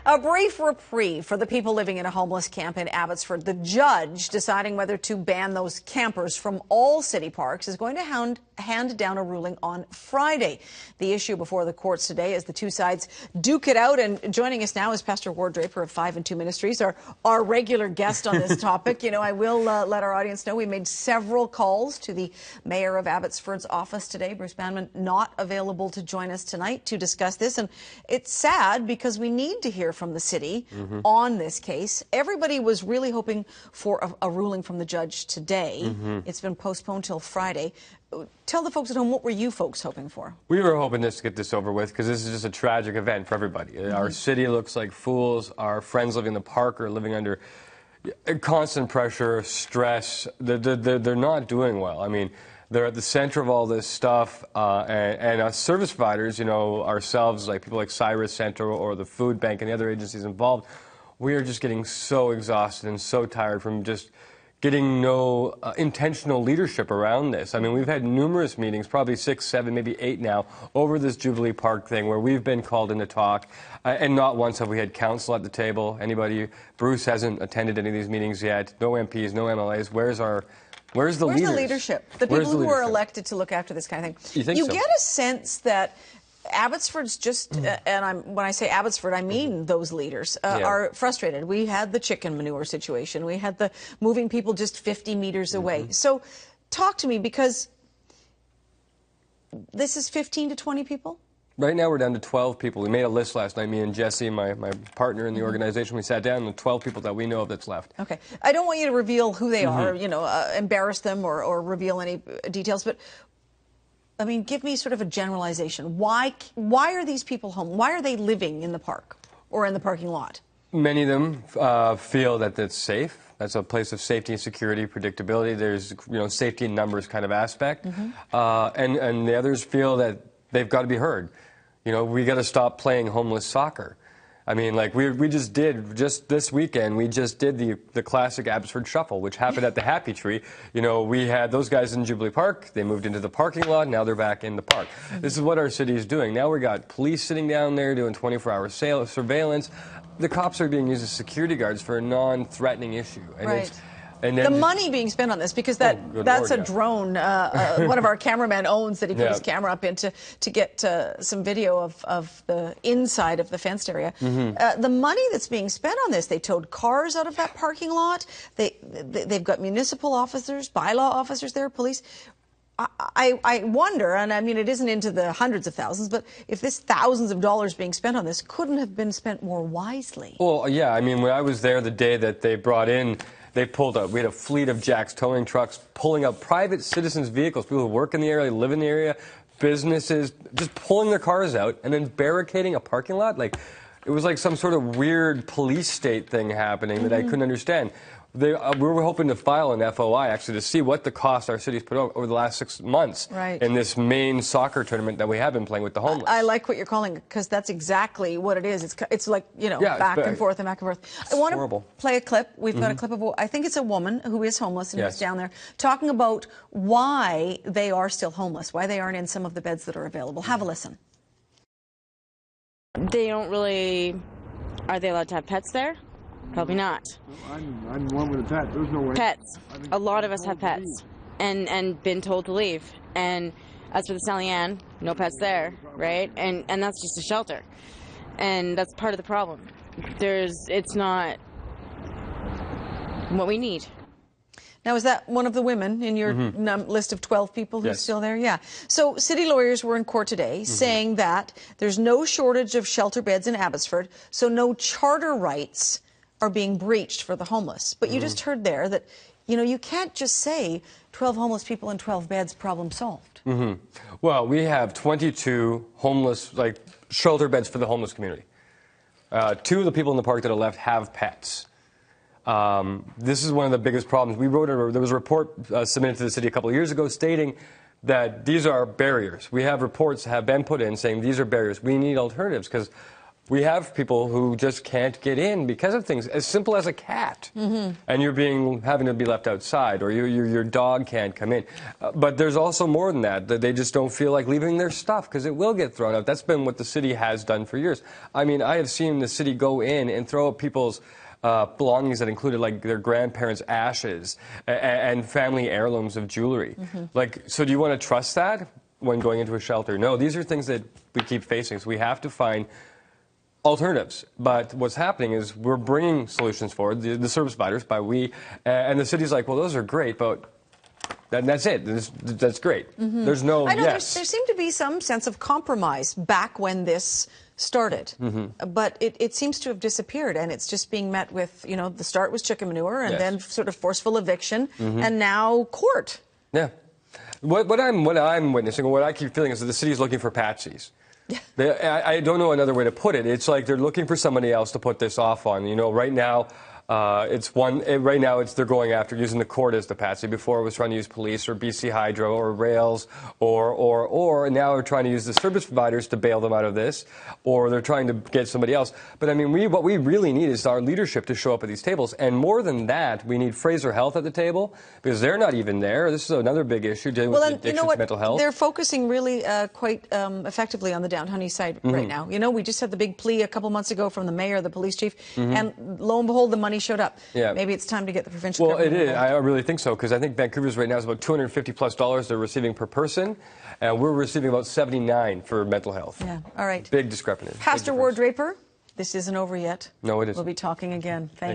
A brief reprieve for the people living in a homeless camp in Abbotsford. The judge deciding whether to ban those campers from all city parks is going to hand down a ruling on Friday. The issue before the courts today as the two sides duke it out. And joining us now is Pastor Ward Draper of 5 and 2 Ministries, our regular guest on this topic. You know, I will let our audience know we made several calls to the mayor of Abbotsford's office today. Bruce Banman not available to join us tonight to discuss this. And it's sad because we need to hear from the city on this case. Everybody was really hoping for a ruling from the judge today. It's been postponed till Friday. Tell the folks at home, what were you folks hoping for? We were hoping to get this over with because this is just a tragic event for everybody. Our city looks like fools. Our friends living in the park are living under constant pressure, stress. They're not doing well. I mean, they're at the center of all this stuff, and us service providers, you know, ourselves, like people like Cyrus Center or the Food Bank and the other agencies involved, we are just getting so exhausted and so tired from just getting no intentional leadership around this. I mean, we've had numerous meetings, probably 6, 7, maybe 8 now, over this Jubilee Park thing where we've been called in to talk, and not once have we had council at the table. Bruce hasn't attended any of these meetings yet. No MPs, no MLAs. Where's the leadership? The people who are elected to look after this kind of thing. You get a sense that Abbotsford's just, when I say Abbotsford, I mean those leaders are frustrated. We had the chicken manure situation. We had the moving people just 50 meters away. So talk to me, because this is 15 to 20 people? Right now we're down to 12 people. We made a list last night, me and Jesse, my partner in the organization. We sat down and the 12 people that we know of that's left. Okay. I don't want you to reveal who they are, you know, embarrass them or reveal any details, but I mean, give me sort of a generalization. Why are these people home? Why are they living in the park or in the parking lot? Many of them feel that it's safe. That's a place of safety and security, predictability. There's, you know, safety in numbers kind of aspect. And the others feel that they've got to be heard. You know, we got to stop playing homeless soccer. I mean, like just this weekend, we just did the classic Abbotsford Shuffle, which happened at the Happy Tree. You know, we had those guys in Jubilee Park. They moved into the parking lot. Now they're back in the park. This is what our city is doing. Now we got police sitting down there doing 24-hour surveillance. The cops are being used as security guards for a non-threatening issue. And And then the money being spent on this, because that's a drone one of our cameramen owns that he put his camera up in to get some video of the inside of the fenced area. The money that's being spent on this, they towed cars out of that parking lot. They've got municipal officers, bylaw officers there, police. I wonder, and I mean, it isn't into the hundreds of thousands, but if this thousands of dollars being spent on this couldn't have been spent more wisely. Well, yeah, I mean, when I was there the day that they brought in, they pulled up. We had a fleet of Jack's towing trucks pulling up private citizens' vehicles, people who work in the area, live in the area, businesses, just pulling their cars out and then barricading a parking lot. Like, it was like some sort of weird police state thing happening that I couldn't understand. We were hoping to file an FOI, actually, to see what the cost our city's put over the last 6 months in this main soccer tournament that we have been playing with the homeless. I like what you're calling it, because that's exactly what it is. It's like, you know, back and forth and back and forth. I want to play a clip. We've got a clip of, I think it's a woman who is homeless and who's down there, talking about why they are still homeless, why they aren't in some of the beds that are available. Have a listen. They don't really... Are they allowed to have pets there? Probably not. I'm one with a pet. There's no way. Pets. A lot of us have pets, and been told to leave. And as for the Sally Ann, no pets there, right? And that's just a shelter, and that's part of the problem. It's not what we need. Now, is that one of the women in your list of 12 people who's still there? Yeah. So city lawyers were in court today saying that there's no shortage of shelter beds in Abbotsford, so no charter rights are being breached for the homeless. But you just heard there that, you know, you can't just say 12 homeless people and 12 beds, problem solved. Well, we have 22 homeless, like, shelter beds for the homeless community. 2 of the people in the park that are left have pets. This is one of the biggest problems. There was a report submitted to the city a couple of years ago stating that these are barriers. We have reports that have been put in saying these are barriers. We need alternatives, because We have people who just can't get in because of things as simple as a cat, and you're having to be left outside, or your dog can't come in. But there's also more than that. That they just don't feel like leaving their stuff because it will get thrown out. That's been what the city has done for years. I mean, I have seen the city go in and throw out people's belongings that included like their grandparents' ashes and family heirlooms of jewelry. Like, so do you want to trust that when going into a shelter? No, these are things that we keep facing. So we have to find alternatives. But what's happening is we're bringing solutions forward, the service providers, and the city's like, well, those are great, but that's it. That's great. There's no I know yes. there seemed to be some sense of compromise back when this started, but it seems to have disappeared, and it's just being met with, you know, the start was chicken manure, and then sort of forceful eviction, and now court. Yeah. What I'm witnessing, or what I keep feeling, is that the city is looking for patsies. I don't know another way to put it. It's like they're looking for somebody else to put this off on. You know, right now, they're going after using the court as the patsy. Before it was trying to use police or BC Hydro or rails or now we're trying to use the service providers to bail them out of this, or they're trying to get somebody else. But I mean, what we really need is our leadership to show up at these tables. And more than that, we need Fraser Health at the table, because they're not even there. This is another big issue, dealing with addictions, mental health. They're focusing really quite effectively on the downtown east side right now. You know, we just had the big plea a couple months ago from the mayor, the police chief, and lo and behold, the money showed up. Yeah. Maybe it's time to get the provincial government it is. involved. I really think so, because I think Vancouver's right now is about $250+ they're receiving per person, and we're receiving about $79 for mental health. Yeah, all right. Big discrepancy. Pastor Ward Draper, this isn't over yet. No, it isn't. We'll be talking again. Thank you.